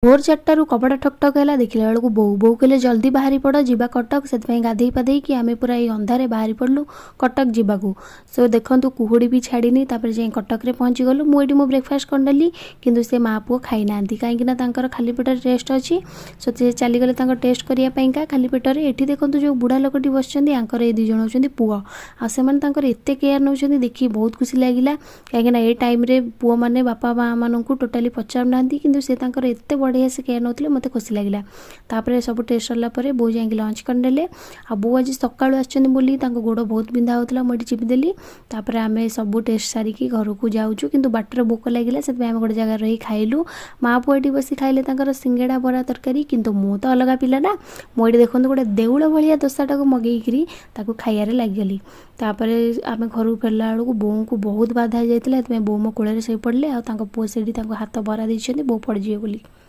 भोर 4टारू कपड़ा ठकठक है देखला बेलू बो बो कहले जल्दी बाहरी पड़ जा कटक से गाधे पाधे कि आम पूरा ये अंधारे बाहरी पड़लु कटक जावाक। सो देखु कुहुड़ी भी छाड़नी जाए कटक रे पहुँची गलु। मुझे मो ब्रेकफास्ट करदेली कि से माँ पुओ खाई ना कहीं खाली पेटर टेस्ट अच्छी। सो से चलीगले टेस्ट करने खाली पेटर ये देखो जो बुढ़ा लोकटी बस ये दुई जन होती पुओ आते केयर नौ देखिए बहुत खुशी लगिला कहीं टाइम रे पुओ मैंने बापा माँ मान टोटाली पचार ना कि से एत बढ़िया से केयर नौते मत खुशी लगिला। तापर सब टेस्ट सरला बो जा लंच करदे आ बो आज सका बोली गोड़ बहुत बिंधा होता मुझे चिपिदेली। तापर आम सब टेस्ट सारिकी घर को जाऊँ कि बाटर भोक लगिला से गोटे जगह रही खाइलु। माँ पुओ ये बस खाइले सिंगेड़ा बरा तरकारी किंतु मु तो अलग पिलाटा मुझे देखो गोटे देउल भाया दोसाटा को मगेकरी खाइबार लगिगली। तापर आम घर फेरला बेलू बोऊ को बहुत बाधा जाता बो मो कोल से पड़े आ पुओ से हाथ भरा देते बो पड़े बोली।